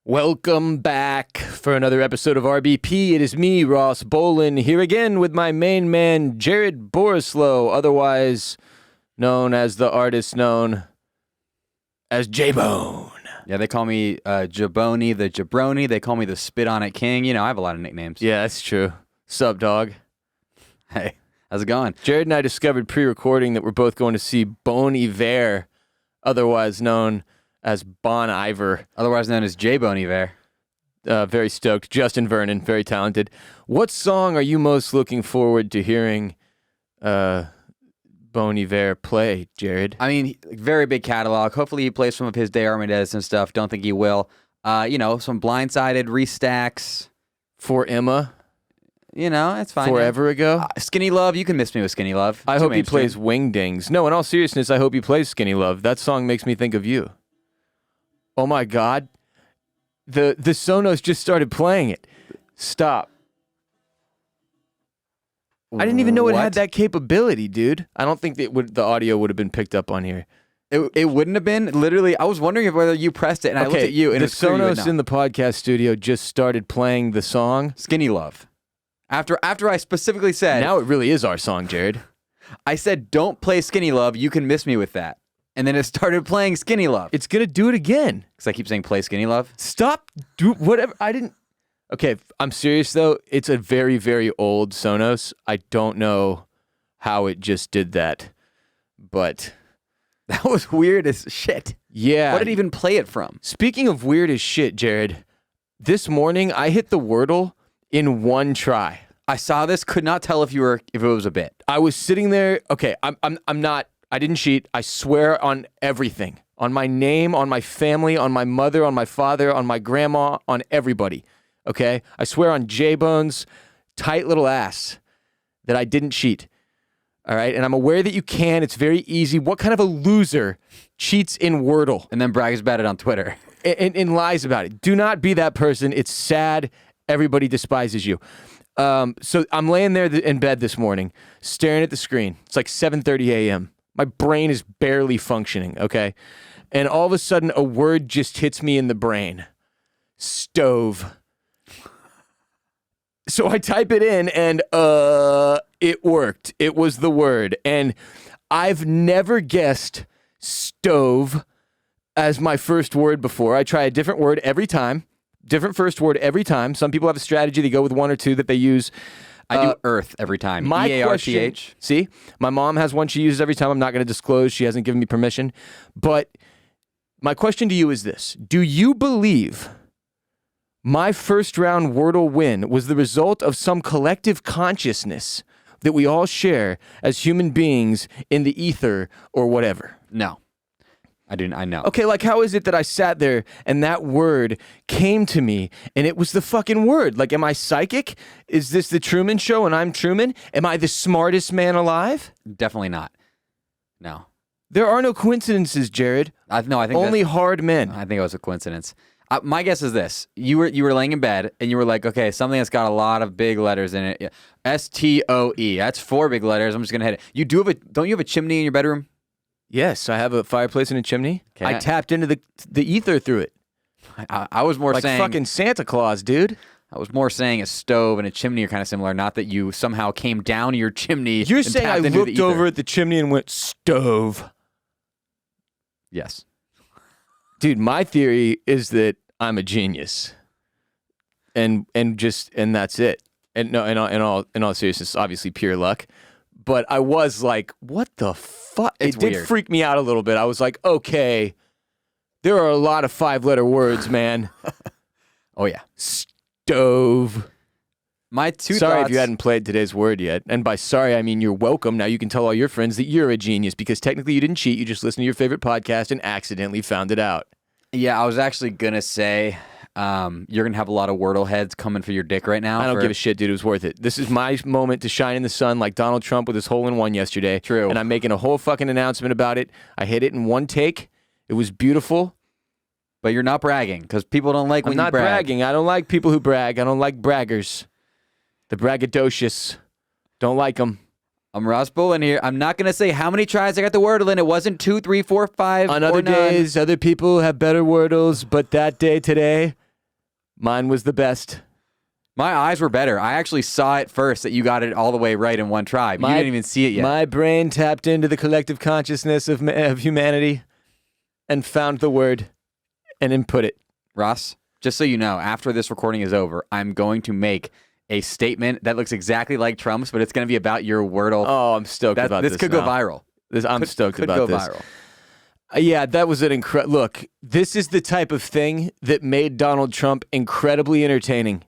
Welcome back for another episode of RBP. It is me, Ross Bolen, here again with my main man, Jared Borislow, otherwise known as the artist known as J-Bone. Yeah, they call me Jaboni the Jabroni. They call me the Spit On It King. You know, I have a lot of nicknames. Yeah, that's true. Sup, dog? Hey, how's it going? Jared and I discovered pre-recording that we're both going to see Bon Iver, otherwise known as Bon Iver. Otherwise known as J-Bone Iver. Very stoked. Justin Vernon, very talented. What song are you most looking forward to hearing Bon Iver play, Jared? I mean, very big catalog. Hopefully he plays some of his De Armades and stuff. Don't think he will. You know, some Blindsided, Restacks. For Emma? You know, it's fine. Forever ago? Skinny Love. You can miss me with Skinny Love. I hope he plays Wingdings. No, in all seriousness, I hope he plays Skinny Love. That song makes me think of you. Oh my God. The Sonos just started playing it. Stop. I didn't even know it had that capability, dude. I don't think that the audio would have been picked up on here. It wouldn't have been. Literally, I was wondering whether you pressed it, and I looked at you, and the Sonos in the podcast studio just started playing the song Skinny Love. After I specifically said... Now it really is our song, Jared. I said, don't play Skinny Love. You can miss me with that. And then it started playing Skinny Love. It's going to do it again. Because I keep saying play Skinny Love. Stop. Do whatever. I didn't... Okay, I'm serious, though. It's a very, very old Sonos. I don't know how it just did that. But... That was weird as shit. Yeah. What did it even play it from? Speaking of weird as shit, Jared, this morning I hit the Wordle in one try. I saw this, could not tell if it was a bit. I was sitting there. Okay, I'm not. I didn't cheat. I swear on everything, on my name, on my family, on my mother, on my father, on my grandma, on everybody. Okay, I swear on J-Bone's tight little ass that I didn't cheat. All right, and I'm aware that you can. It's very easy. What kind of a loser cheats in Wordle and then brags about it on Twitter and lies about it? Do not be that person. It's sad. Everybody despises you. So I'm laying there in bed this morning, staring at the screen. It's like 7:30 a.m. My brain is barely functioning, okay? And all of a sudden, a word just hits me in the brain. Stove. So I type it in, and it worked. It was the word. And I've never guessed stove as my first word before. I try a different word every time. Different first word every time. Some people have a strategy. They go with one or two that they use. I do earth every time. My EARTH. question, see, my mom has one she uses every time. I'm not going to disclose. She hasn't given me permission. But my question to you is this. Do you believe my first round Wordle win was the result of some collective consciousness that we all share as human beings in the ether or whatever? No. I know. Okay, like how is it that I sat there and that word came to me and it was the fucking word? Like, am I psychic? Is this the Truman Show and I'm Truman? Am I the smartest man alive? Definitely not. No. There are no coincidences, Jared. No, I think only hard men. I think it was a coincidence. My guess is this: you were laying in bed and you were like, okay, something that's got a lot of big letters in it. STOE. That's 4 big letters. I'm just gonna hit it. Don't you have a chimney in your bedroom? Yes, I have a fireplace and a chimney. Okay. I tapped into the ether through it. I was more like saying fucking Santa Claus, dude. I was more saying a stove and a chimney are kind of similar. Not that you somehow came down your chimney. You're saying I looked over at the chimney and went stove. Yes, dude. My theory is that I'm a genius, and that's it. And no, in all seriousness, obviously pure luck. But I was like, what the fuck? It did freak me out a little bit. I was like, okay, there are a lot of 5-letter words, man. Oh, yeah. Stove. My two Sorry thoughts... if you hadn't played today's word yet. And by sorry, I mean you're welcome. Now you can tell all your friends that you're a genius because technically you didn't cheat. You just listened to your favorite podcast and accidentally found it out. Yeah, I was actually going to say... you're going to have a lot of Wordle heads coming for your dick right now. I don't give a shit, dude. It was worth it. This is my moment to shine in the sun like Donald Trump with his hole-in-one yesterday. True. And I'm making a whole fucking announcement about it. I hit it in one take. It was beautiful. But you're not bragging because people don't like when you brag. I'm not bragging. I don't like people who brag. I don't like braggers. The braggadocious. Don't like them. I'm Ross Bolen here. I'm not going to say how many tries I got the Wordle in. It wasn't 2, 3, 4, 5, On or other none. days, other people have better Wordles, but that day today, Mine was the best. My eyes were better. I actually saw it first that you got it all the way right in one try. You didn't even see it yet. My brain tapped into the collective consciousness of humanity and found the word and input it. Ross, just so you know, after this recording is over, I'm going to make a statement that looks exactly like Trump's, but it's going to be about your Wordle. Oh, I'm stoked about this. This could go viral. I'm stoked about could go this. viral. Yeah, that was an incredible... Look, this is the type of thing that made Donald Trump incredibly entertaining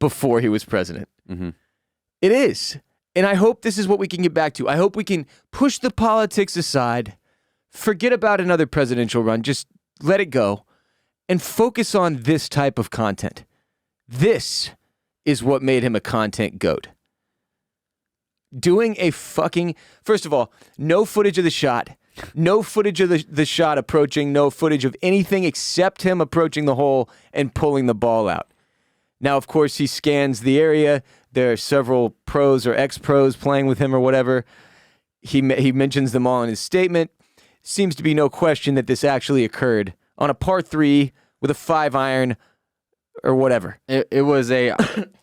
before he was president. Mm-hmm. It is. And I hope this is what we can get back to. I hope we can push the politics aside, forget about another presidential run, just let it go, and focus on this type of content. This is what made him a content goat. Doing a fucking... First of all, no footage of the shot. No footage of the shot approaching. No footage of anything except him approaching the hole and pulling the ball out. Now, of course, he scans the area. There are several pros or ex-pros playing with him or whatever. He mentions them all in his statement. Seems to be no question that this actually occurred on a par 3 with a 5-iron or whatever. It was a,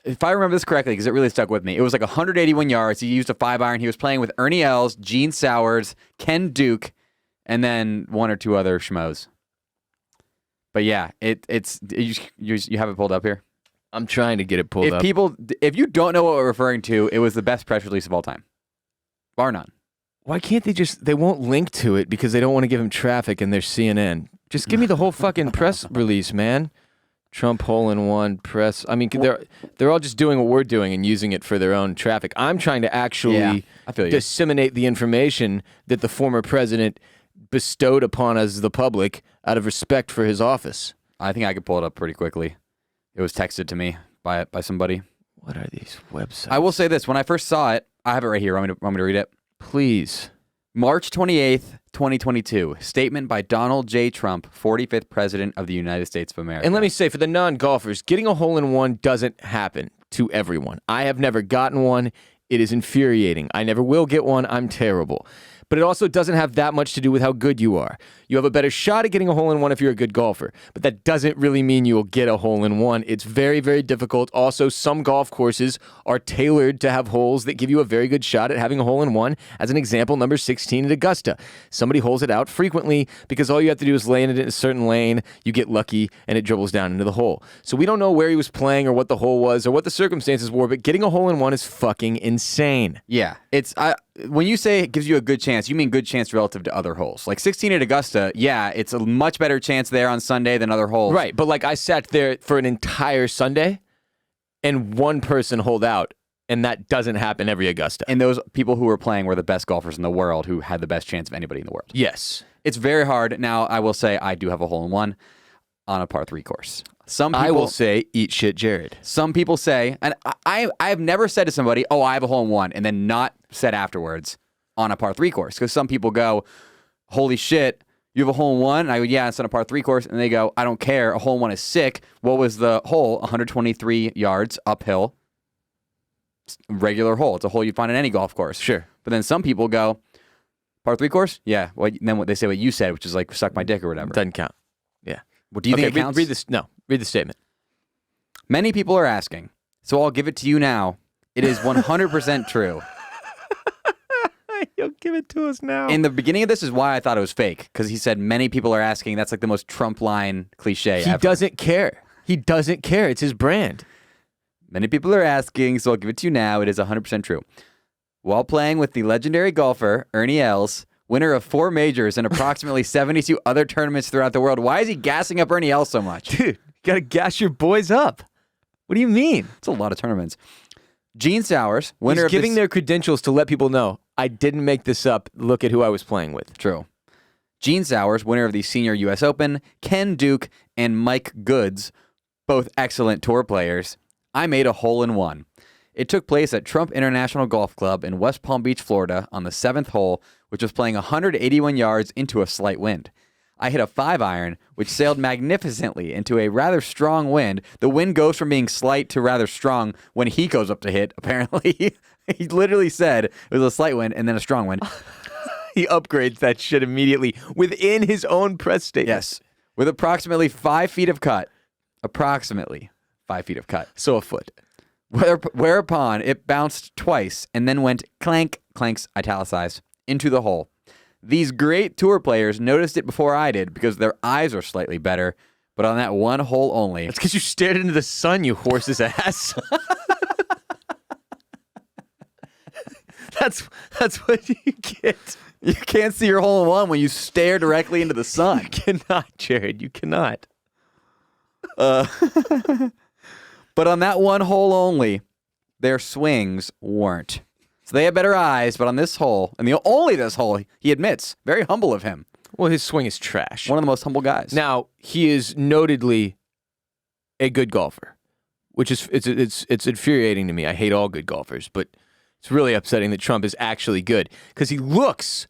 if I remember this correctly, because it really stuck with me, it was like 181 yards. He used a 5-iron. He was playing with Ernie Els, Gene Sowers, Ken Duke, and then one or two other schmoes. But yeah, you have it pulled up here? I'm trying to get it pulled up. If you don't know what we're referring to, it was the best press release of all time. Bar none. Why can't they won't link to it because they don't want to give him traffic in their CNN. Just give me the whole fucking press release, man. Trump hole-in-one press. I mean, they're all just doing what we're doing and using it for their own traffic. I'm trying to actually disseminate the information that the former president bestowed upon us, the public, out of respect for his office. I think I could pull it up pretty quickly. It was texted to me by somebody. What are these websites? I will say this. When I first saw it, I have it right here. Want me to read it? Please. March 28th, 2022. Statement by Donald J. Trump, 45th President of the United States of America. And let me say, for the non-golfers, getting a hole-in-one doesn't happen to everyone. I have never gotten one. It is infuriating. I never will get one. I'm terrible. But it also doesn't have that much to do with how good you are. You have a better shot at getting a hole-in-one if you're a good golfer, but that doesn't really mean you will get a hole-in-one. It's very, very difficult. Also, some golf courses are tailored to have holes that give you a very good shot at having a hole-in-one. As an example, number 16 at Augusta. Somebody holes it out frequently because all you have to do is land it in a certain lane, you get lucky, and it dribbles down into the hole. So we don't know where he was playing or what the hole was or what the circumstances were, but getting a hole-in-one is fucking insane. Yeah, when you say it gives you a good chance, you mean good chance relative to other holes. Like 16 at Augusta, yeah, it's a much better chance there on Sunday than other holes. Right, but like I sat there for an entire Sunday, and one person holed out, and that doesn't happen every Augusta. And those people who were playing were the best golfers in the world who had the best chance of anybody in the world. Yes. It's very hard. Now, I will say I do have a hole-in-one on a par 3 course. Some people, I will say, eat shit, Jared. Some people say, and I've never said to somebody, oh, I have a hole-in-one, and then not said afterwards on a par 3 course. Because some people go, holy shit, you have a hole-in-one? And I go, yeah, it's on a par 3 course. And they go, I don't care. A hole-in-one is sick. What was the hole? 123 yards uphill. Regular hole. It's a hole you'd find on any golf course. Sure. But then some people go, par 3 course? Yeah. Well, then what they say what you said, which is like, suck my dick or whatever. Doesn't count. Yeah. Well, do you think it counts? Read the statement. Many people are asking, so I'll give it to you now. It is 100% true. You'll give it to us now. In the beginning of this is why I thought it was fake, because he said many people are asking. That's like the most Trump line cliche ever. He doesn't care. He doesn't care. It's his brand. Many people are asking, so I'll give it to you now. It is 100% true. While playing with the legendary golfer, Ernie Els, winner of 4 majors and approximately 72 other tournaments throughout the world. Why is he gassing up Ernie Els so much? Dude, you gotta gas your boys up. What do you mean? It's a lot of tournaments. Gene Sowers, winner He's giving their credentials to let people know, I didn't make this up. Look at who I was playing with. True. Gene Sowers, winner of the Senior U.S. Open, Ken Duke, and Mike Goods, both excellent tour players. I made a hole-in-one. It took place at Trump International Golf Club in West Palm Beach, Florida, on the 7th hole, which was playing 181 yards into a slight wind. I hit a 5-iron, which sailed magnificently into a rather strong wind. The wind goes from being slight to rather strong when he goes up to hit, apparently. He literally said it was a slight wind and then a strong wind. He upgrades that shit immediately within his own press statement. Yes. With approximately 5 feet of cut. approximately 5 feet of cut. So a foot. Whereupon it bounced twice and then went clank, clanks italicized, into the hole. These great tour players noticed it before I did because their eyes are slightly better, but on that one hole only. That's because you stared into the sun, you horse's ass. That's what you get. You can't see your hole in one when you stare directly into the sun. You cannot, Jared. You cannot. But on that one hole only, their swings weren't. So they had better eyes, but on this hole, and only this hole, he admits, very humble of him. Well, his swing is trash. One of the most humble guys. Now, he is notedly a good golfer, which is it's infuriating to me. I hate all good golfers, but it's really upsetting that Trump is actually good because he looks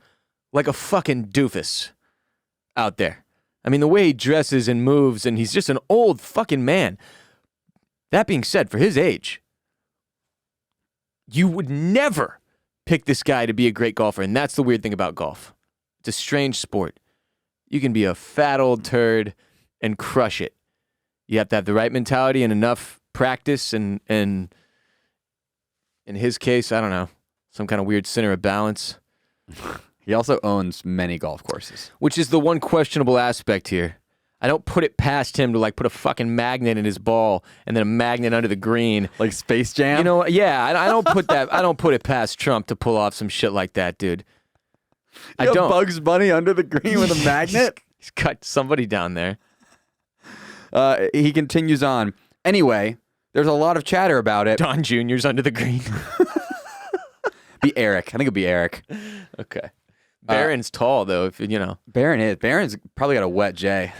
like a fucking doofus out there. I mean, the way he dresses and moves, and he's just an old fucking man. That being said, for his age, you would never pick this guy to be a great golfer, and that's the weird thing about golf. It's a strange sport. You can be a fat old turd and crush it. You have to have the right mentality and enough practice, and in his case, I don't know, some kind of weird center of balance. He also owns many golf courses. Which is the one questionable aspect here. I don't put it past him to like put a fucking magnet in his ball and then a magnet under the green. Like Space Jam? You know, yeah, I don't put that. I don't put it past Trump to pull off some shit like that, dude. I don't. Bugs Bunny under the green with a magnet? He's got somebody down there. He continues on. Anyway, there's a lot of chatter about it. Don Jr.'s under the green. Be Eric. I think it'd be Eric. Okay. Barron's tall, though, if you know. Barron's probably got a wet J.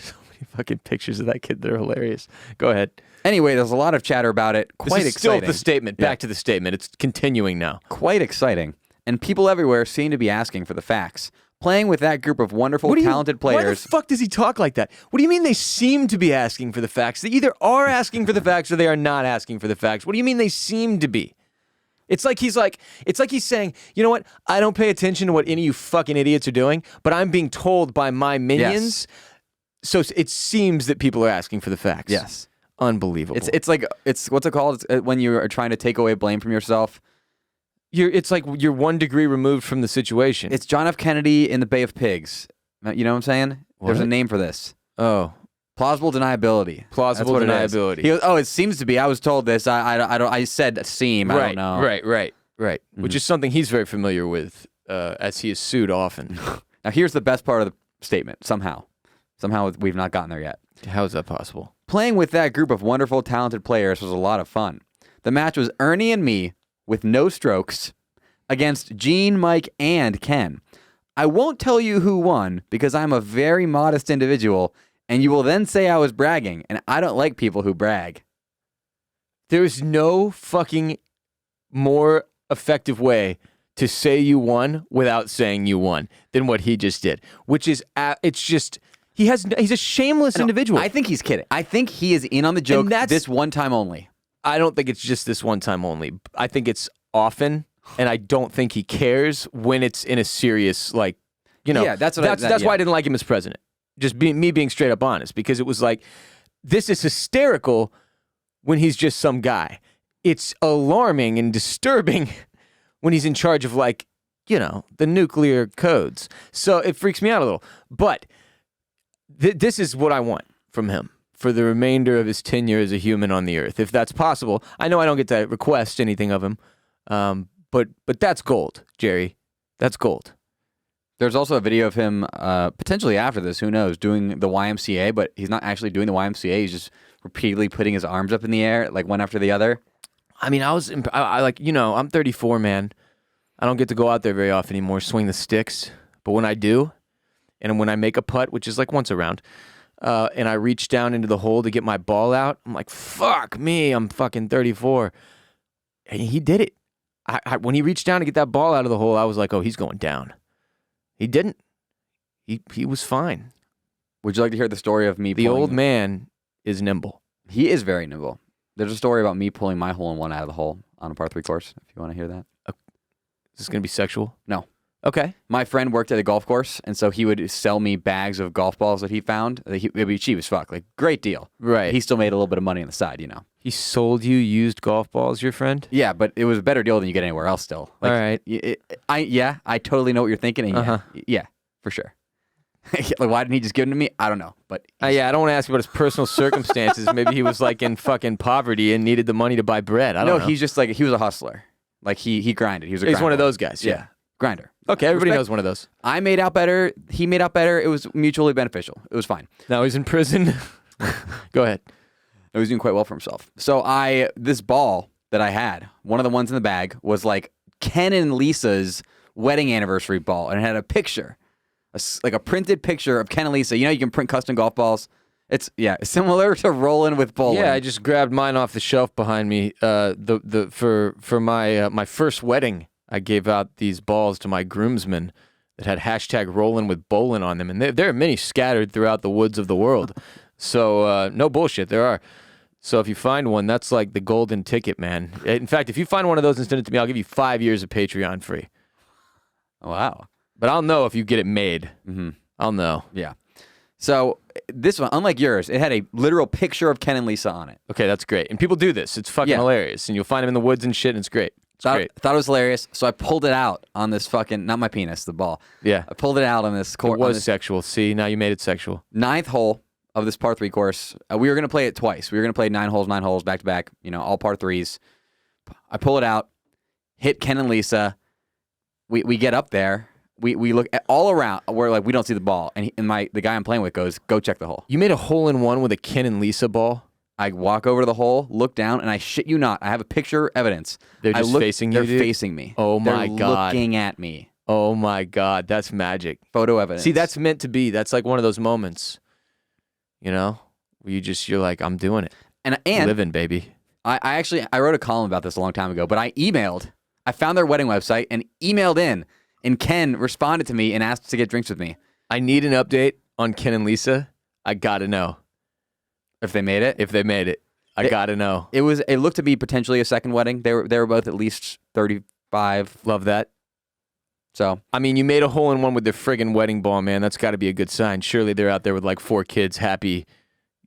So many fucking pictures of that kid that are hilarious. Go ahead. Anyway, there's a lot of chatter about it. Quite this is exciting. Still the statement. Back to the statement. It's continuing now. Quite exciting. And people everywhere seem to be asking for the facts. Playing with that group of wonderful, talented players. Why the fuck does he talk like that? What do you mean they seem to be asking for the facts? They either are asking for the facts or they are not asking for the facts. What do you mean they seem to be? It's like he's saying, you know what? I don't pay attention to what any of you fucking idiots are doing, but I'm being told by my minions. Yes. So it seems that people are asking for the facts. Yes. Unbelievable. It's what's it called? It's when you are trying to take away blame from yourself. It's like you're 1 degree removed from the situation. It's John F. Kennedy in the Bay of Pigs. You know what I'm saying? What? There's a name for this. Oh. Plausible deniability. Plausible deniability. He goes, it seems to be. I was told this. I said seem. Right, I don't know. Right. Mm-hmm. Which is something he's very familiar with, as he is sued often. Now, here's the best part of the statement. Somehow we've not gotten there yet. How is that possible? Playing with that group of wonderful, talented players was a lot of fun. The match was Ernie and me with no strokes against Gene, Mike, and Ken. I won't tell you who won because I'm a very modest individual, and you will then say I was bragging, and I don't like people who brag. There's no fucking more effective way to say you won without saying you won than what he just did, which is, it's just, he's a shameless individual. I think he's kidding. I think he is in on the joke this one time only. I don't think it's just this one time only. I think it's often, and I don't think he cares when it's in a serious, like, you know. Yeah, that's why I didn't like him as president. Just being straight up honest, because it was like, this is hysterical when he's just some guy. It's alarming and disturbing when he's in charge of, like, you know, the nuclear codes. So it freaks me out a little. But this is what I want from him for the remainder of his tenure as a human on the earth, if that's possible. I know I don't get to request anything of him, but that's gold, Jerry. That's gold. There's also a video of him potentially after this, who knows, doing the YMCA, but he's not actually doing the YMCA. He's just repeatedly putting his arms up in the air, like one after the other. I mean, I like, you know, I'm 34, man. I don't get to go out there very often anymore, swing the sticks. But when I do, and when I make a putt, which is like once a round, and I reach down into the hole to get my ball out, I'm like, fuck me, I'm fucking 34. And he did it. When he reached down to get that ball out of the hole, I was like, oh, he's going down. He didn't. He was fine. Would you like to hear the story of me The old man is nimble. He is very nimble. There's a story about me pulling my hole in one out of the hole on a par 3 course, if you want to hear that. Is this going to be sexual? No. Okay. My friend worked at a golf course, and so he would sell me bags of golf balls that he found. It'd be cheap as fuck. Like, great deal. Right. He still made a little bit of money on the side, you know. He sold you used golf balls, your friend? Yeah, but it was a better deal than you get anywhere else still. Like, All right. I totally know what you're thinking, and yeah, for sure. Like, why didn't he just give them to me? I don't know, but Yeah, I don't want to ask you about his personal circumstances. Maybe he was like in fucking poverty and needed the money to buy bread. I don't know. He's just like, he was a hustler. Like, he grinded. He's one of those guys. Yeah. Grinder. Okay, everybody knows one of those. I made out better. He made out better. It was mutually beneficial. It was fine. Now he's in prison. Go ahead. He was doing quite well for himself. So this ball that I had, one of the ones in the bag, was like Ken and Lisa's wedding anniversary ball, and it had a picture, like a printed picture of Ken and Lisa. You know, you can print custom golf balls. It's similar to rolling with Bolen. Yeah, I just grabbed mine off the shelf behind me. For my first wedding, I gave out these balls to my groomsmen that had hashtag rolling with Bolen on them, and there are many scattered throughout the woods of the world. So no bullshit, there are. So if you find one, that's like the golden ticket, man. In fact, if you find one of those and send it to me, I'll give you 5 years of Patreon free. Wow. But I'll know if you get it made. Mm-hmm. I'll know. Yeah. So this one, unlike yours, it had a literal picture of Ken and Lisa on it. Okay, that's great. And people do this. It's fucking hilarious. And you'll find them in the woods and shit, and it's great. Thought it was hilarious. So I pulled it out on this fucking, not my penis, the ball. Yeah. I pulled it out on this course. It was sexual. See, now you made it sexual. 9th hole of this par 3 course. We were going to play it twice. We were going to play 9 holes, back to back, all par 3s. I pull it out, hit Ken and Lisa. We get up there. We look all around. We're like, we don't see the ball. And the guy I'm playing with goes, go check the hole. You made a hole-in-one with a Ken and Lisa ball? I walk over to the hole, look down, and I shit you not, I have a picture evidence. They're just facing you, They're facing me. Oh, my God. God. They're looking at me. Oh, my God. That's magic. Photo evidence. See, that's meant to be. That's like one of those moments, where you're like, I'm doing it. And living, baby. I wrote a column about this a long time ago, but I found their wedding website and emailed in, and Ken responded to me and asked to get drinks with me. I need an update on Ken and Lisa. I got to know. If they made it? If they made it. I got to know. It looked to be potentially a second wedding. They were both at least 35. Love that. So, I mean, you made a hole-in-one with their friggin' wedding ball, man. That's got to be a good sign. Surely they're out there with like 4 kids, happy,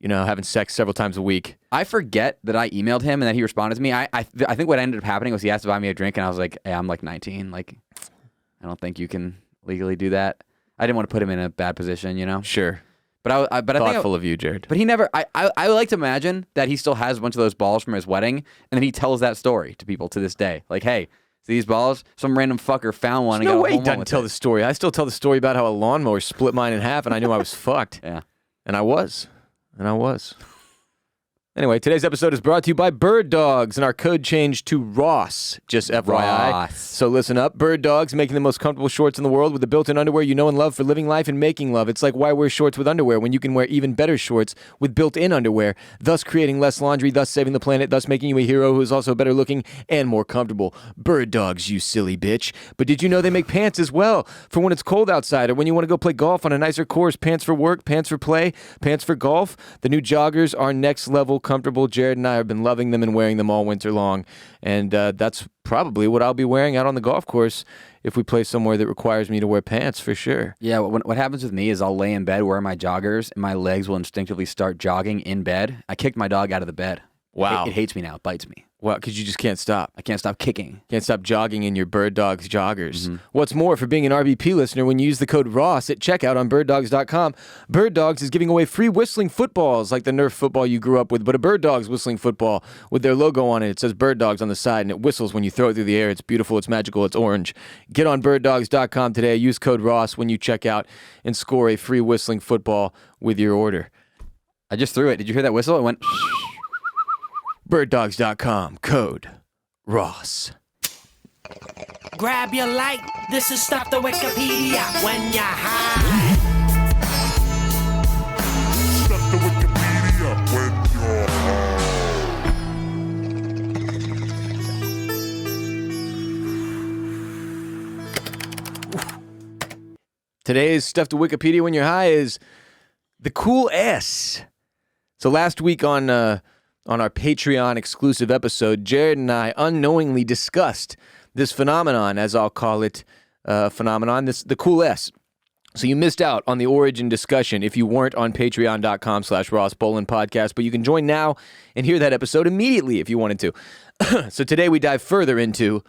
having sex several times a week. I forget that I emailed him and that he responded to me. I think what ended up happening was he asked to buy me a drink, and I was like, hey, I'm like 19. Like, I don't think you can legally do that. I didn't want to put him in a bad position, Sure. But I think thoughtful of you, Jared. But he never. I like to imagine that he still has a bunch of those balls from his wedding, and then he tells that story to people to this day. Like, hey, see these balls? Some random fucker found one. There's and no got way he doesn't tell the story. I still tell the story about how a lawnmower split mine in half, and I knew I was fucked. Yeah, and I was. Anyway, today's episode is brought to you by Birddogs, and our code changed to Ross, just FYI. Ross. So listen up. Birddogs, making the most comfortable shorts in the world with the built-in underwear you know and love for living life and making love. It's like, why wear shorts with underwear when you can wear even better shorts with built-in underwear, thus creating less laundry, thus saving the planet, thus making you a hero who is also better looking and more comfortable. Birddogs, you silly bitch. But did you know they make pants as well for when it's cold outside or when you want to go play golf on a nicer course? Pants for work, pants for play, pants for golf. The new joggers are next level comfortable. Jared and I have been loving them and wearing them all winter long. And that's probably what I'll be wearing out on the golf course if we play somewhere that requires me to wear pants, for sure. Yeah, what happens with me is I'll lay in bed wearing my joggers, and my legs will instinctively start jogging in bed. I kicked my dog out of the bed. Wow. It hates me now. It bites me. Well, because you just can't stop. I can't stop kicking. Can't stop jogging in your Birddogs joggers. Mm-hmm. What's more, for being an RBP listener, when you use the code Ross at checkout on Birddogs.com, Birddogs is giving away free whistling footballs like the Nerf football you grew up with, but a Birddogs whistling football with their logo on it. It says Birddogs on the side, and it whistles when you throw it through the air. It's beautiful. It's magical. It's orange. Get on Birddogs.com today. Use code Ross when you check out and score a free whistling football with your order. I just threw it. Did you hear that whistle? It went... Birddogs.com, code Ross. Grab your light, this is Stuff the Wikipedia when you're high. Stuff the Wikipedia when you're high. Today's Stuff to Wikipedia when you're high is the cool S. So last week on our Patreon exclusive episode, Jared and I unknowingly discussed this phenomenon, as I'll call it, phenomenon. The cool S. So you missed out on the origin discussion if you weren't on patreon.com/Ross Bolen podcast, but you can join now and hear that episode immediately if you wanted to. So today we dive further into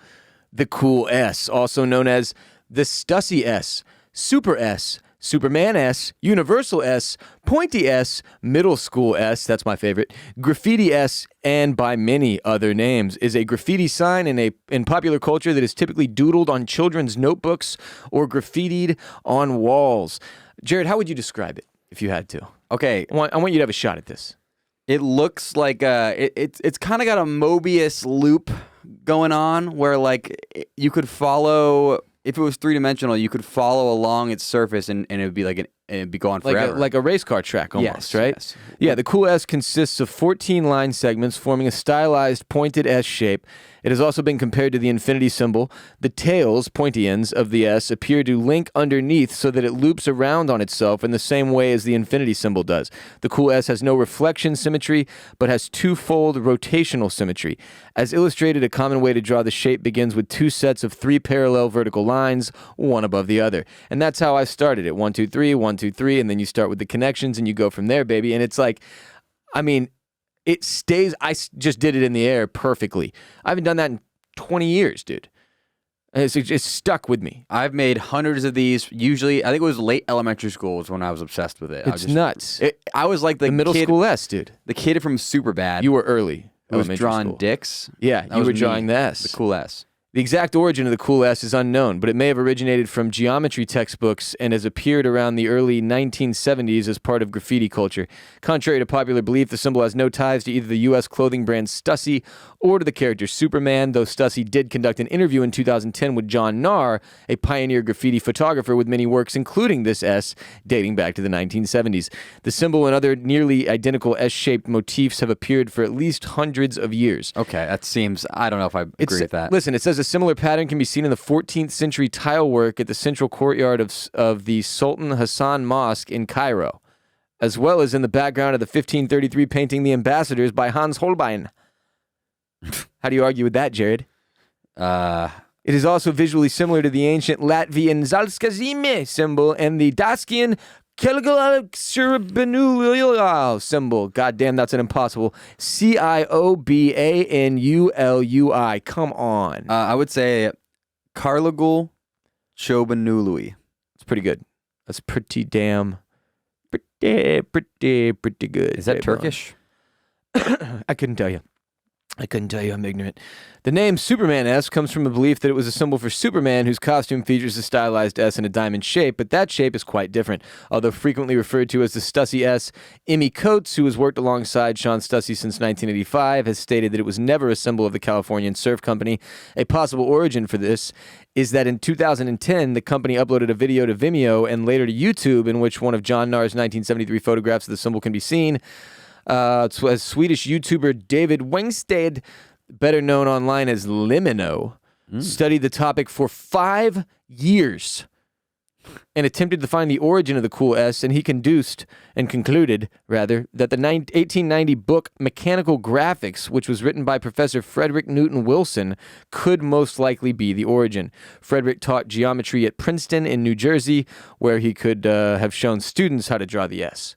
the cool S, also known as the Stussy S, Super S, Superman S, Universal S, Pointy S, Middle School S, that's my favorite, Graffiti S, and by many other names, is a graffiti sign in popular culture that is typically doodled on children's notebooks or graffitied on walls. Jared, how would you describe it if you had to? Okay. I want you to have a shot at this. It looks like it's kind of got a Mobius loop going on where like you could follow. If it was three-dimensional, you could follow along its surface and it would be it'd be going forever. Like a race car track almost, Yes, right? yes. Yeah, the cool S consists of 14 line segments forming a stylized pointed S shape. It has also been compared to the infinity symbol. The tails, pointy ends, of the S appear to link underneath so that it loops around on itself in the same way as the infinity symbol does. The cool S has no reflection symmetry, but has twofold rotational symmetry. As illustrated, a common way to draw the shape begins with two sets of 3 parallel vertical lines, one above the other. And that's how I started it. 1, 2, 3, 1, 2, 3, and then you start with the connections and you go from there, baby. And it's like, I mean, it stays. Just did it in the air perfectly. I haven't done that in 20 years, dude. It's stuck with me. I've made hundreds of these. Usually, I think it was late elementary school was when I was obsessed with it. It's nuts. I was like The middle kid, school S, dude. the kid from Superbad. You were early. who was elementary drawing school. dicks. Yeah, That you was were me, drawing the S. The cool S. The exact origin of the cool S is unknown, but it may have originated from geometry textbooks and has appeared around the early 1970s as part of graffiti culture. Contrary to popular belief, the symbol has no ties to either the U.S. clothing brand Stussy or to the character Superman, though Stussy did conduct an interview in 2010 with John Narr, a pioneer graffiti photographer with many works, including this S, dating back to the 1970s. The symbol and other nearly identical S-shaped motifs have appeared for at least hundreds of years. Okay, that seems, I don't know if I agree with that. Listen, it says a similar pattern can be seen in the 14th century tile work at the central courtyard of the Sultan Hassan Mosque in Cairo, as well as in the background of the 1533 painting The Ambassadors by Hans Holbein. How do you argue with that, Jared? It is also visually similar to the ancient Latvian Zalskazime symbol and the Daskian Kilgalakshirabanulul symbol. God damn, that's an impossible. Ciobanului. Come on. I would say Karlagul Chobanului. It's pretty good. That's pretty damn, pretty good. Is that Hey, bro. Turkish? I couldn't tell you. I'm ignorant. The name Superman S comes from a belief that it was a symbol for Superman, whose costume features a stylized S in a diamond shape, but that shape is quite different. Although frequently referred to as the Stussy S, Emmy Coates, who has worked alongside Sean Stussy since 1985, has stated that it was never a symbol of the Californian Surf Company. A possible origin for this is that in 2010, the company uploaded a video to Vimeo and later to YouTube in which one of John Narr's 1973 photographs of the symbol can be seen. As Swedish YouTuber David Wengstad, better known online as Limino, studied the topic for 5 years and attempted to find the origin of the cool S, and he concluded, that the 1890 book Mechanical Graphics, which was written by Professor Frederick Newton Wilson, could most likely be the origin. Frederick taught geometry at Princeton in New Jersey, where he could have shown students how to draw the S.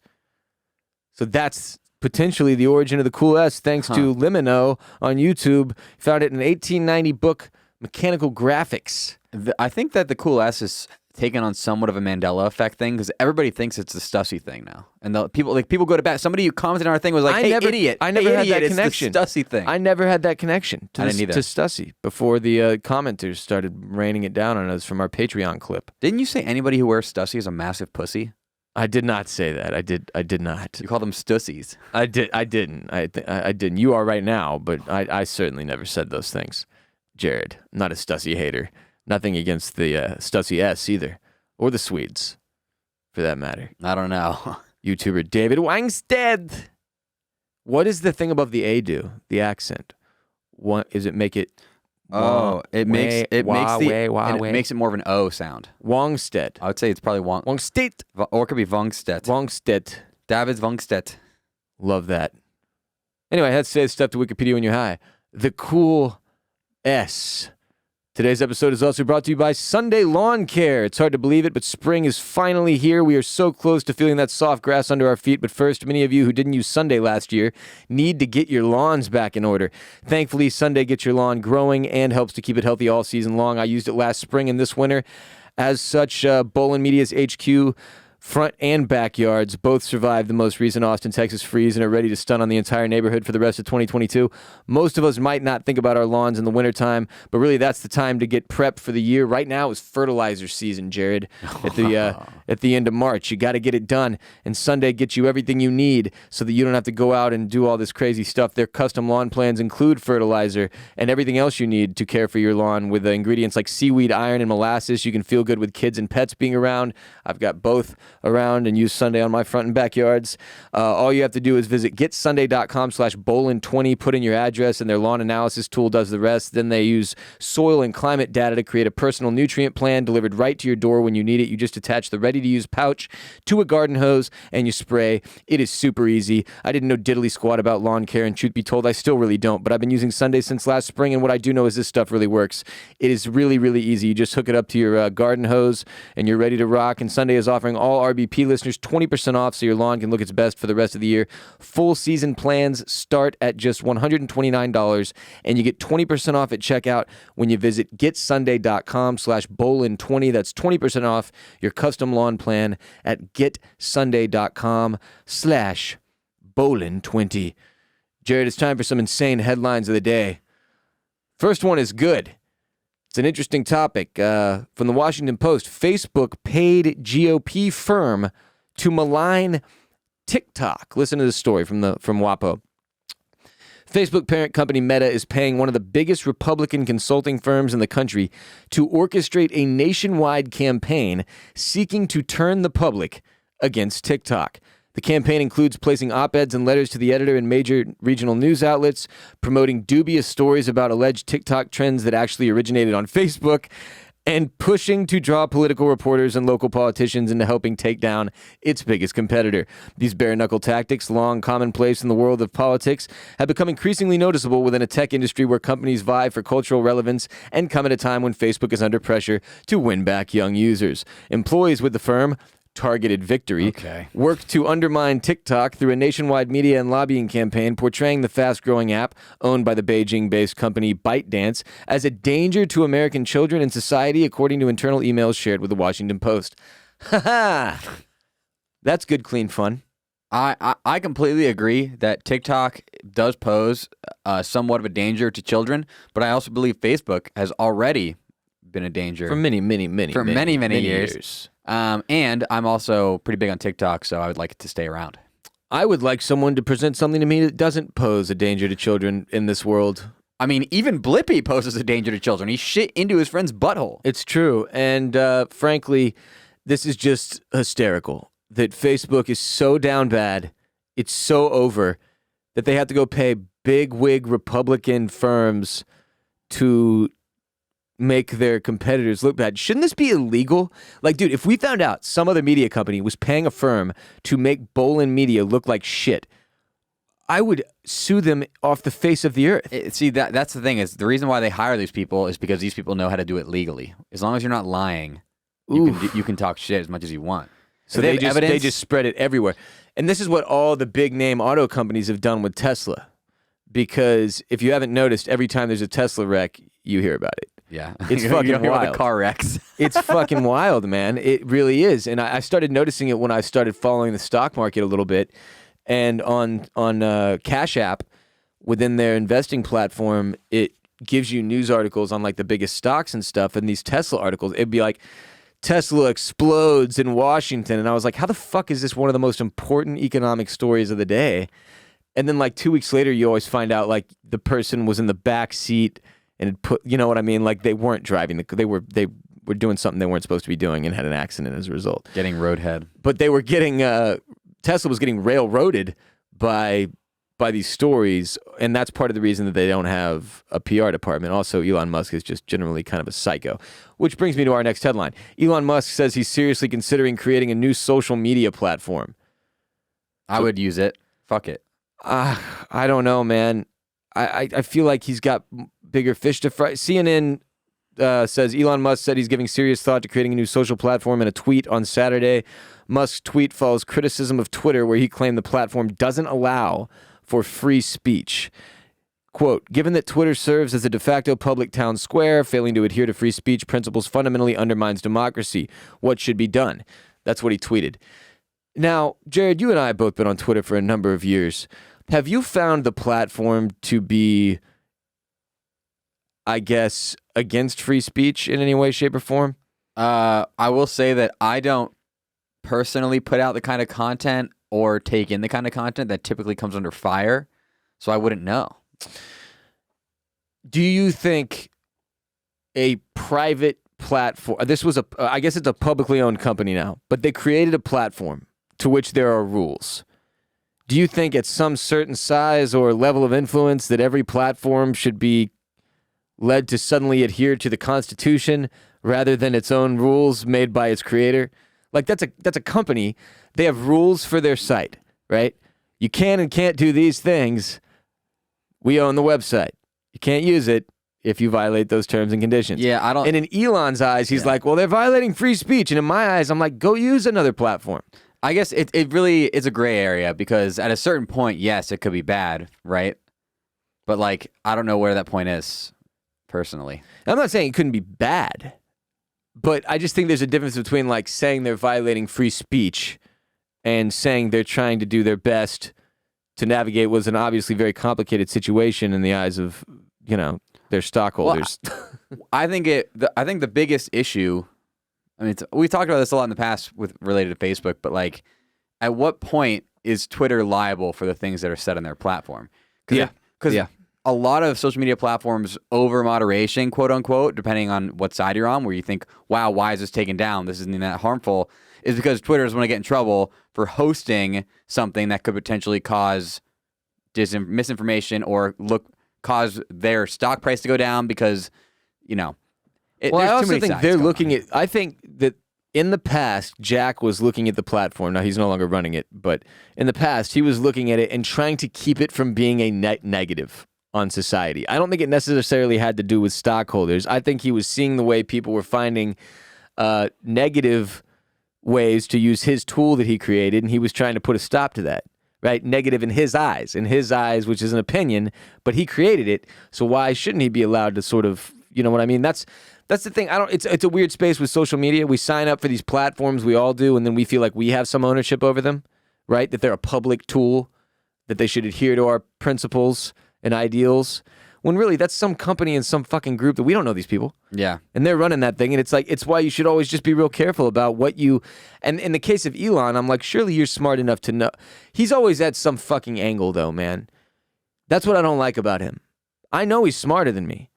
So that's potentially the origin of the cool S, thanks to Limino on YouTube. Found it in an 1890 book, Mechanical Graphics. I think that the cool S is taken on somewhat of a Mandela effect thing because everybody thinks it's the Stussy thing now, and people go to bat. Somebody who commented on our thing was like, idiot! I never had that it's connection. The Stussy thing. I never had that connection to I didn't either. to Stussy before the commenters started raining it down on us from our Patreon clip. Didn't you say anybody who wears Stussy is a massive pussy? I did not say that. I did not. You call them Stussies. I didn't. I didn't. You are right now, but I certainly never said those things. Jared, not a Stussy hater. Nothing against the Stussy S either, or the Swedes, for that matter. I don't know. YouTuber David Wangstead. What does the thing above the A do? The accent. What is it? Make it? It makes it makes it more of an O sound. Wangstead. I would say it's probably Wangstedt. or it could be Vongstedt. Wangstedt. David Vongstedt. Love that. Anyway, I had to say stuff to Wikipedia when you're high. The cool S Today's episode is also brought to you by Sunday Lawn Care. It's hard to believe it, but spring is finally here. We are so close to feeling that soft grass under our feet. But first, many of you who didn't use Sunday last year need to get your lawns back in order. Thankfully, Sunday gets your lawn growing and helps to keep it healthy all season long. I used it last spring and this winter. As such, Bolen Media's HQ front and backyards both survived the most recent Austin, Texas freeze and are ready to stun on the entire neighborhood for the rest of 2022. Most of us might not think about our lawns in the wintertime, but really that's the time to get prepped for the year. Right now is fertilizer season, Jared, at the end of March. You got to get it done, and Sunday gets you everything you need so that you don't have to go out and do all this crazy stuff. Their custom lawn plans include fertilizer and everything else you need to care for your lawn with ingredients like seaweed, iron, and molasses. You can feel good with kids and pets being around. I've got both around and use Sunday on my front and backyards. All you have to do is visit getsunday.com/Bolen20, put in your address, and their lawn analysis tool does the rest. Then they use soil and climate data to create a personal nutrient plan delivered right to your door when you need it. You just attach the ready-to-use pouch to a garden hose and you spray. It is super easy. I didn't know diddly squat about lawn care, and truth be told, I still really don't, but I've been using Sunday since last spring, and what I do know is this stuff really works. It is really, really easy. You just hook it up to your garden hose and you're ready to rock, and Sunday is offering all RBP listeners 20% off so your lawn can look its best for the rest of the year. Full season plans start at just $129, and you get 20% off at checkout when you visit getsunday.com/Bolen20. That's 20% off your custom lawn plan at getsunday.com/Bolen20. Jared, it's time for some insane headlines of the day. First one is good. It's an interesting topic from the Washington Post. Facebook paid GOP firm to malign TikTok. Listen to this story from WAPO. Facebook parent company Meta is paying one of the biggest Republican consulting firms in the country to orchestrate a nationwide campaign seeking to turn the public against TikTok. The campaign includes placing op-eds and letters to the editor in major regional news outlets, promoting dubious stories about alleged TikTok trends that actually originated on Facebook, and pushing to draw political reporters and local politicians into helping take down its biggest competitor. These bare-knuckle tactics, long commonplace in the world of politics, have become increasingly noticeable within a tech industry where companies vie for cultural relevance and come at a time when Facebook is under pressure to win back young users. Employees with the firm, Targeted Victory, worked to undermine TikTok through a nationwide media and lobbying campaign portraying the fast-growing app, owned by the Beijing-based company ByteDance, as a danger to American children and society, according to internal emails shared with the Washington Post. Ha-ha! That's good, clean fun. I completely agree that TikTok does pose somewhat of a danger to children, but I also believe Facebook has already been a danger For many years. And I'm also pretty big on TikTok, so I would like it to stay around. I would like someone to present something to me that doesn't pose a danger to children in this world. I mean, even Blippi poses a danger to children. He shit into his friend's butthole. It's true. And frankly, this is just hysterical that Facebook is so down bad, it's so over, that they have to go pay big wig Republican firms to make their competitors look bad. Shouldn't this be illegal? Like, dude, if we found out some other media company was paying a firm to make Bolen Media look like shit, I would sue them off the face of the earth. See, that's the thing, is the reason why they hire these people is because these people know how to do it legally. As long as you're not lying, you can talk shit as much as you want. So they just spread it everywhere. And this is what all the big name auto companies have done with Tesla. Because if you haven't noticed, every time there's a Tesla wreck, you hear about it. Yeah. It's fucking wild. The car wrecks. It's fucking wild, man. It really is. And I started noticing it when I started following the stock market a little bit. And on Cash App, within their investing platform, it gives you news articles on like the biggest stocks and stuff. And these Tesla articles, it'd be like, Tesla explodes in Washington. And I was like, how the fuck is this one of the most important economic stories of the day? And then like 2 weeks later, you always find out like the person was in the back seat and it put, you know what I mean? Like they weren't driving. They were doing something they weren't supposed to be doing and had an accident as a result. Getting roadhead. But they were getting, Tesla was getting railroaded by these stories. And that's part of the reason that they don't have a PR department. Also, Elon Musk is just generally kind of a psycho. Which brings me to our next headline. Elon Musk says he's seriously considering creating a new social media platform. I would use it. Fuck it. I don't know, man. I feel like he's got bigger fish to fry. CNN says Elon Musk said he's giving serious thought to creating a new social platform in a tweet on Saturday. Musk's tweet follows criticism of Twitter where he claimed the platform doesn't allow for free speech. Quote, given that Twitter serves as a de facto public town square, failing to adhere to free speech principles fundamentally undermines democracy. What should be done? That's what he tweeted. Now, Jared, you and I have both been on Twitter for a number of years. Have you found the platform to be, I guess, against free speech in any way, shape, or form? I will say that I don't personally put out the kind of content or take in the kind of content that typically comes under fire, so I wouldn't know. Do you think a private platform, I guess it's a publicly owned company now, but they created a platform to which there are rules. Do you think at some certain size or level of influence that every platform should be led to suddenly adhere to the Constitution rather than its own rules made by its creator? Like that's a company. They have rules for their site, right? You can and can't do these things. We own the website. You can't use it if you violate those terms and conditions. Yeah, I don't. And in Elon's eyes, he's like, well, they're violating free speech. And in my eyes, I'm like, go use another platform. I guess it really is a gray area because at a certain point, yes, it could be bad, right? But like, I don't know where that point is, personally. I'm not saying it couldn't be bad, but I just think there's a difference between like saying they're violating free speech and saying they're trying to do their best to navigate what's an obviously very complicated situation in the eyes of, their stockholders. Well, I think the biggest issue, I mean, we talked about this a lot in the past related to Facebook, but like, at what point is Twitter liable for the things that are said on their platform? Because a lot of social media platforms over moderation, quote unquote, depending on what side you're on, where you think, wow, why is this taken down? This isn't that harmful, is because Twitter is going to get in trouble for hosting something that could potentially cause misinformation or cause their stock price to go down because, I also think they're looking at, I think that in the past, Jack was looking at the platform. Now, he's no longer running it, but in the past, he was looking at it and trying to keep it from being a net negative on society. I don't think it necessarily had to do with stockholders. I think he was seeing the way people were finding negative ways to use his tool that he created, and he was trying to put a stop to that, right? Negative in his eyes, which is an opinion, but he created it, so why shouldn't he be allowed to sort of, you know what I mean? That's the thing. It's a weird space with social media. We sign up for these platforms, we all do, and then we feel like we have some ownership over them, right? That they're a public tool, that they should adhere to our principles and ideals, when really that's some company and some fucking group that we don't know these people. Yeah. And they're running that thing, and it's why you should always just be real careful about what you, and in the case of Elon, I'm like, surely you're smart enough to know. He's always at some fucking angle though, man. That's what I don't like about him. I know he's smarter than me,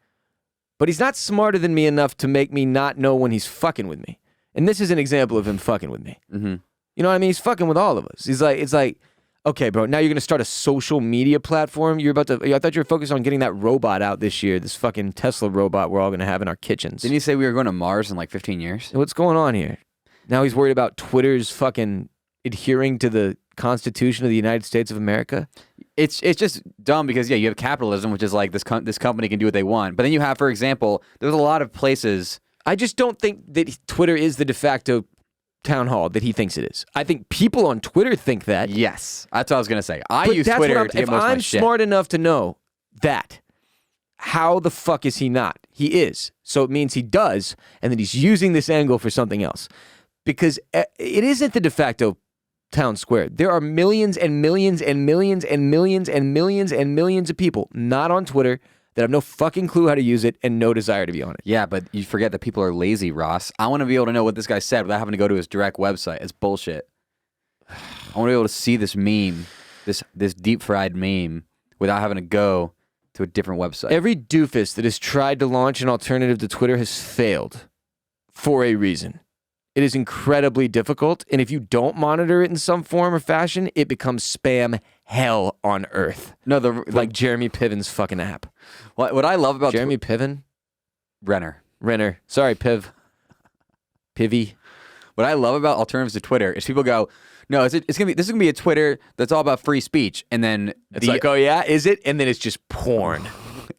but he's not smarter than me enough to make me not know when he's fucking with me. And this is an example of him fucking with me. Mm-hmm. You know what I mean? He's fucking with all of us. It's like, okay, bro, now you're going to start a social media platform? I thought you were focused on getting that robot out this year, this fucking Tesla robot we're all going to have in our kitchens. Didn't you say we were going to Mars in like 15 years? What's going on here? Now he's worried about Twitter's fucking adhering to the Constitution of the United States of America? It's just dumb because, you have capitalism, which is like this company can do what they want. But then you have, for example, there's a lot of places. I just don't think that Twitter is the de facto town hall that he thinks it is. I think people on Twitter think that. Yes, that's what I was going to say. I But use that's Twitter what to get if most of my I'm shit. smart enough to know that, how the fuck is he not? He is. So it means he does, and that he's using this angle for something else. Because it isn't the de facto town square. There are millions and millions and millions and millions and millions and millions of people not on Twitter that have no fucking clue how to use it and no desire to be on it. Yeah, but you forget that people are lazy, Ross. I want to be able to know what this guy said without having to go to his direct website. It's bullshit. I want to be able to see this meme, this deep fried meme, without having to go to a different website. Every doofus that has tried to launch an alternative to Twitter has failed for a reason. It is incredibly difficult, and if you don't monitor it in some form or fashion, it becomes spam hell on earth. No, like Jeremy Piven's fucking app. What I love about Jeremy Piven? Renner. Sorry, Piv. Pivy. What I love about alternatives to Twitter is people go, no, this is gonna be a Twitter that's all about free speech, and then It's like, oh yeah, is it? And then it's just porn.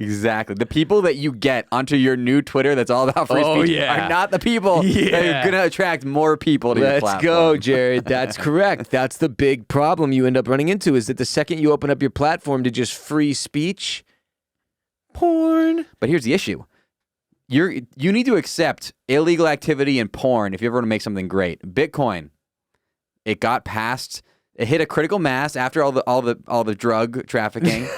Exactly. The people that you get onto your new Twitter that's all about free Oh, speech yeah. are not the people that Yeah. are going to attract more people to your Let's platform. go, Jared. That's correct. That's the big problem you end up running into is that the second you open up your platform to just free speech, porn. But here's the issue. You need to accept illegal activity and porn if you ever want to make something great. Bitcoin, it got past, it hit a critical mass after all the drug trafficking.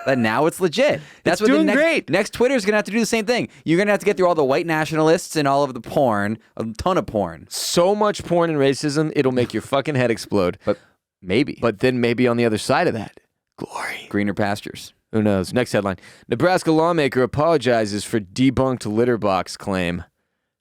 That now it's legit. That's It's what doing the great. next Twitter's gonna have to do the same thing. You're gonna have to get through all the white nationalists and all of the porn, a ton of porn. So much porn and racism, it'll make your fucking head explode. But maybe. But then maybe on the other side of that, glory. Greener pastures. Who knows? Next headline. Nebraska lawmaker apologizes for debunked litter box claim.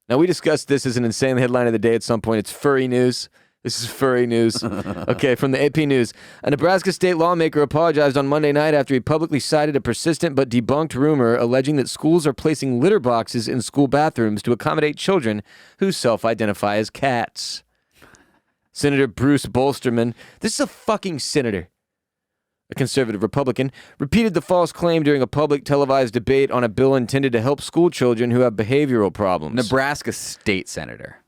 Now, we discussed this as an insane headline of the day at some point. It's furry news. This is furry news. Okay, from the AP News. A Nebraska state lawmaker apologized on Monday night after he publicly cited a persistent but debunked rumor alleging that schools are placing litter boxes in school bathrooms to accommodate children who self-identify as cats. Senator Bruce Bolsterman, this is a fucking senator, a conservative Republican, repeated the false claim during a public televised debate on a bill intended to help school children who have behavioral problems. Nebraska state senator.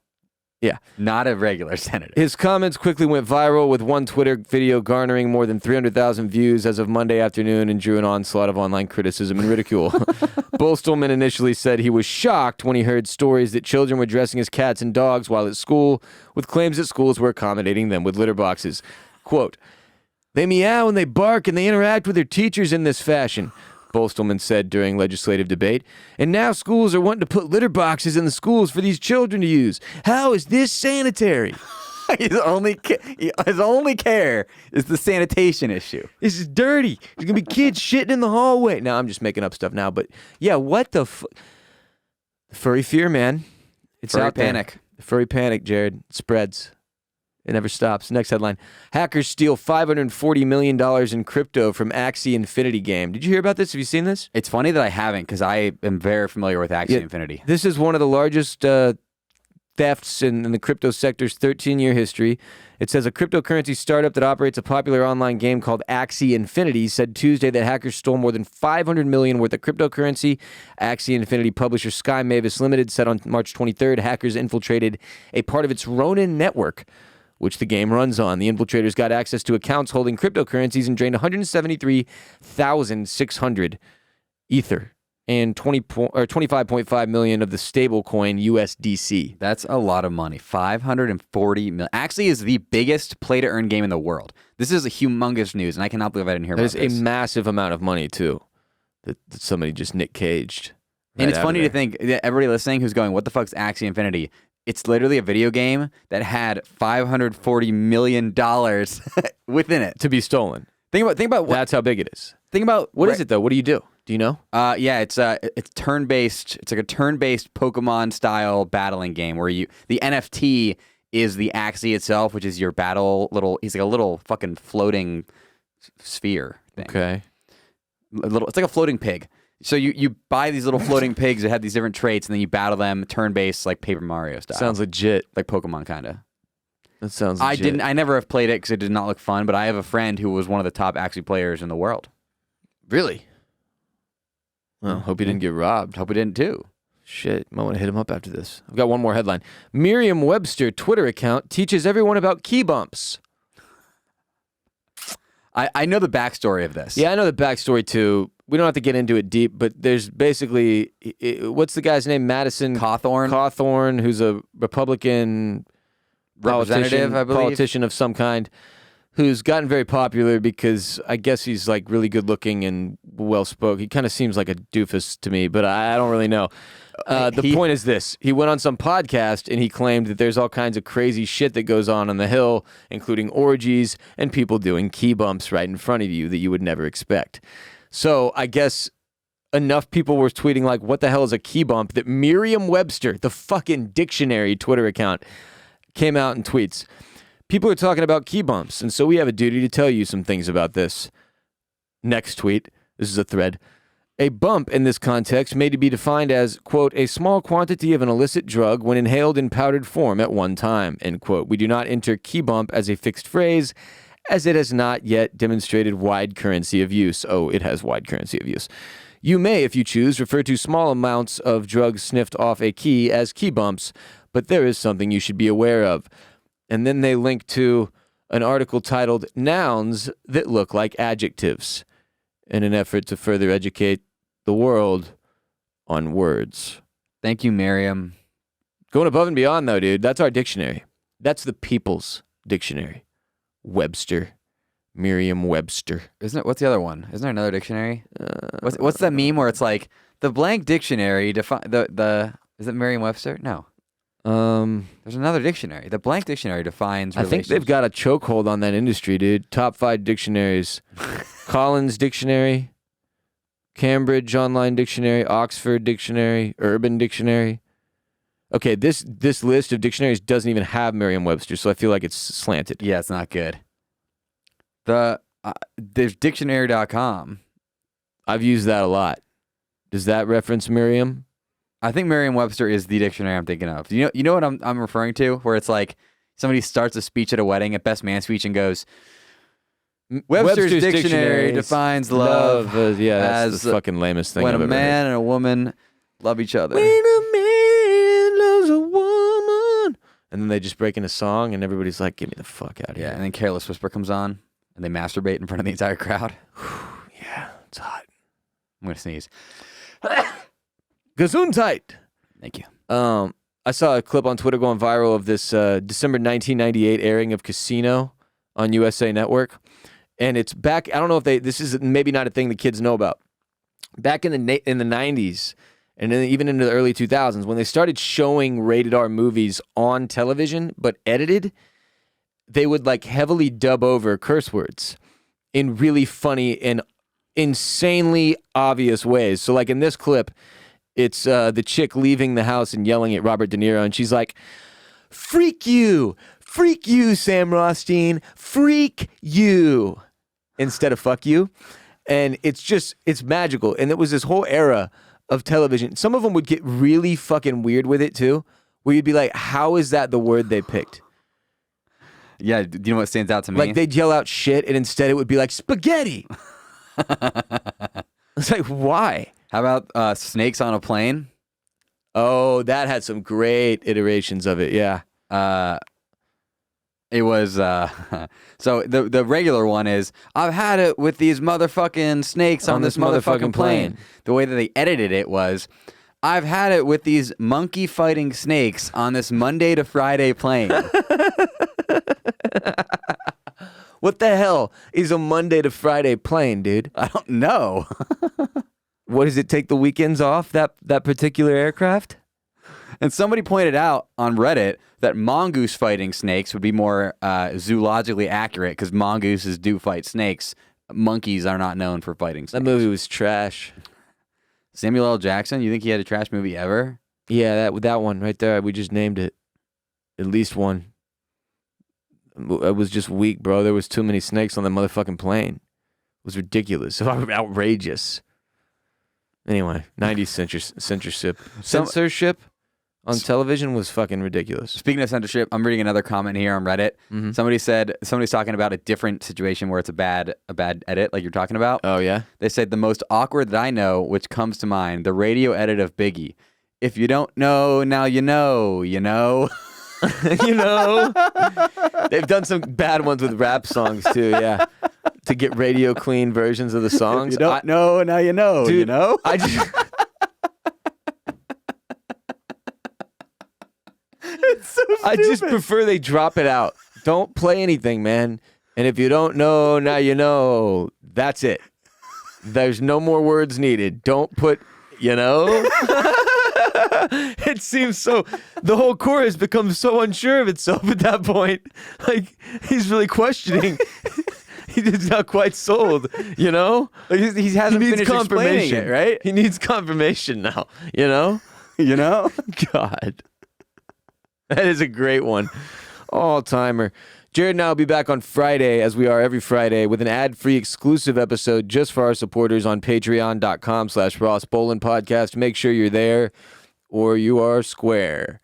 Yeah. Not a regular senator. His comments quickly went viral, with one Twitter video garnering more than 300,000 views as of Monday afternoon and drew an onslaught of online criticism and ridicule. Bolstelman initially said he was shocked when he heard stories that children were dressing as cats and dogs while at school, with claims that schools were accommodating them with litter boxes. Quote, "They meow and they bark and they interact with their teachers in this fashion," Bolstelman said during legislative debate. "And now schools are wanting to put litter boxes in the schools for these children to use. How is this sanitary? his only care is the sanitation issue. This is dirty. There's going to be kids shitting in the hallway." Now, I'm just making up stuff now, but yeah, what the furry fear, man. It's Furry out there. panic. The furry panic, Jared. It spreads. It never stops. Next headline. Hackers steal $540 million in crypto from Axie Infinity game. Did you hear about this? Have you seen this? It's funny that I haven't because I am very familiar with Axie Yeah. Infinity. This is one of the largest thefts in the crypto sector's 13-year history. It says a cryptocurrency startup that operates a popular online game called Axie Infinity said Tuesday that hackers stole more than $500 million worth of cryptocurrency. Axie Infinity publisher Sky Mavis Limited said on March 23rd hackers infiltrated a part of its Ronin network, which the game runs on. The infiltrators got access to accounts holding cryptocurrencies and drained 173,600 Ether and 25.5 million of the stablecoin USDC. That's a lot of money. 540 million. Actually, is the biggest play-to-earn game in the world. This is a humongous news, and I cannot believe I didn't hear There's about this. a massive amount of money, too, that somebody just Nick Caged. And right it's out of funny to there. think, everybody listening who's going, what the fuck's Axie Infinity? It's literally a video game that had $540 million within it. To be stolen. Think about what. That's how big it is. Think about What is it, though? What do you do? Do you know? Yeah, it's turn-based. It's like a turn-based Pokemon-style battling game where the NFT is the Axie itself, which is your battle little. He's like a little fucking floating sphere thing. Okay. It's like a floating pig. So you buy these little floating pigs that have these different traits, and then you battle them turn-based, like Paper Mario style. Sounds legit. like Pokemon, kind of. That sounds legit. I never have played it because it did not look fun, but I have a friend who was one of the top Axie players in the world. Really? Well, hope he didn't get robbed. Hope it didn't too. Shit, might want to hit him up after this. I've got one more headline. Merriam-Webster Twitter account teaches everyone about key bumps. I know the backstory of this. Yeah, I know the backstory too. We don't have to get into it deep, but there's basically, what's the guy's name? Madison Cawthorn, who's a Republican Representative, I believe. politician of some kind, who's gotten very popular because I guess he's like really good looking and well spoken. He kind of seems like a doofus to me, but I don't really know. The point is this. He went on some podcast and he claimed that there's all kinds of crazy shit that goes on the Hill, including orgies and people doing key bumps right in front of you that you would never expect. So I guess enough people were tweeting like, what the hell is a key bump, that Merriam-Webster, the fucking dictionary Twitter account, came out and tweets, people are talking about key bumps, and so we have a duty to tell you some things about this. Next tweet. This is a thread. A bump in this context may be defined as, quote, a small quantity of an illicit drug when inhaled in powdered form at one time, end quote. We do not enter key bump as a fixed phrase, as it has not yet demonstrated wide currency of use. Oh, it has wide currency of use. You may, if you choose, refer to small amounts of drugs sniffed off a key as key bumps, but there is something you should be aware of. And then they link to an article titled Nouns That Look Like Adjectives in an effort to further educate the world on words. Thank you, Miriam. Going above and beyond, though, dude. That's our dictionary. That's the people's dictionary. Webster. Merriam-Webster. Isn't it? What's the other one? Isn't there another dictionary? What's that meme where it's like the blank dictionary define the is it Merriam-Webster? No. There's another dictionary. The blank dictionary defines. I think they've got a chokehold on that industry, dude. Top 5 dictionaries: Collins Dictionary, Cambridge Online Dictionary, Oxford Dictionary, Urban Dictionary. Okay, this list of dictionaries doesn't even have Merriam-Webster, so I feel like it's slanted. Yeah, it's not good. There's dictionary.com. I've used that a lot. Does that reference Merriam? I think Merriam-Webster is the dictionary I'm thinking of. You know what I'm referring to? Where it's like somebody starts a speech at a wedding, a best man speech, and goes, Webster's dictionary defines love that's the fucking lamest thing when I've a ever man heard. and a woman love each other. When a man loves a woman. And then they just break into song, and everybody's like, get me the fuck out of Yeah, here. and then Careless Whisper comes on, and they masturbate in front of the entire crowd. Yeah, it's hot. I'm going to sneeze. Gesundheit. Thank you. I saw a clip on Twitter going viral of this December 1998 airing of Casino on USA Network. And it's back, I don't know if this is maybe not a thing the kids know about. Back in the 90s, and then even into the early 2000s, when they started showing rated R movies on television, but edited, they would like heavily dub over curse words in really funny and insanely obvious ways. So like in this clip, it's the chick leaving the house and yelling at Robert De Niro, and she's like, freak you, Sam Rothstein, freak you, instead of fuck you. And it's magical. And it was this whole era of television. Some of them would get really fucking weird with it too, where you'd be like, how is that the word they picked? Yeah, do you know what stands out to me? Like they'd yell out shit, and instead it would be like, spaghetti. It's like, why? How about Snakes on a Plane? Oh, that had some great iterations of it, yeah. It was so the regular one is, I've had it with these motherfucking snakes on this motherfucking plane. The way that they edited it was, I've had it with these monkey fighting snakes on this Monday to Friday plane. What the hell is a Monday to Friday plane, dude? I don't know. What does it take the weekends off, that particular aircraft? And somebody pointed out on Reddit that mongoose fighting snakes would be more zoologically accurate because mongooses do fight snakes. Monkeys are not known for fighting snakes. That movie was trash. Samuel L. Jackson, you think he had a trash movie ever? Yeah, that one right there. We just named it. At least one. It was just weak, bro. There was too many snakes on the motherfucking plane. It was ridiculous. Outrageous. Anyway, 90s censorship on television was fucking ridiculous. Speaking of censorship, I'm reading another comment here on Reddit. Mm-hmm. Somebody's talking about a different situation where it's a bad edit, like you're talking about. Oh yeah. They said the most awkward that I know, which comes to mind, the radio edit of Biggie. If you don't know, now you know, you know. You know, they've done some bad ones with rap songs too. Yeah, to get radio clean versions of the songs. If you don't know, now you know. Dude, you know. I just. It's so stupid. I just prefer they drop it out. Don't play anything, man. And if you don't know, now you know. That's it. There's no more words needed. Don't put, you know. It seems so. The whole chorus becomes so unsure of itself at that point. Like he's really questioning. He's not quite sold, you know. Like he hasn't finished explaining it, right? He needs confirmation now, you know. You know. God, that is a great one, all timer. Jared and I will be back on Friday, as we are every Friday, with an ad-free exclusive episode just for our supporters on patreon.com/Ross Bolen Podcast. Make sure you're there, or you are square.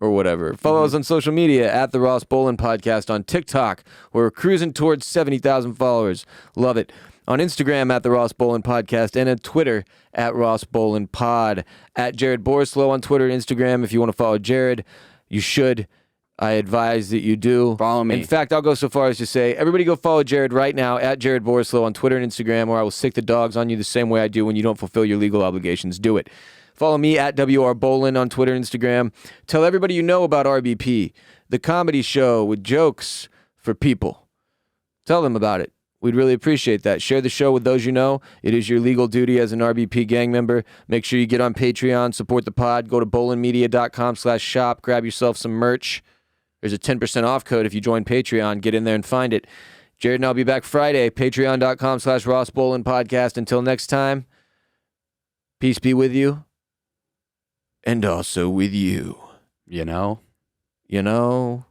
or whatever. Follow us on social media at the Ross Bolen Podcast on TikTok. We're cruising towards 70,000 followers. Love it. On Instagram at the Ross Bolen Podcast and on Twitter at Ross Bolen Pod. At Jared Borislow on Twitter and Instagram. If you want to follow Jared, you should. I advise that you do. Follow me. In fact, I'll go so far as to say, everybody go follow Jared right now at Jared Borislow on Twitter and Instagram, or I will sick the dogs on you the same way I do when you don't fulfill your legal obligations. Do it. Follow me at WR Bolen on Twitter and Instagram. Tell everybody you know about RBP, the comedy show with jokes for people. Tell them about it. We'd really appreciate that. Share the show with those you know. It is your legal duty as an RBP gang member. Make sure you get on Patreon, support the pod. Go to bolenmedia.com/shop. Grab yourself some merch. There's a 10% off code if you join Patreon. Get in there and find it. Jared and I'll be back Friday. Patreon.com/Ross Bolen Podcast. Until next time, peace be with you. And also with you. You know? You know?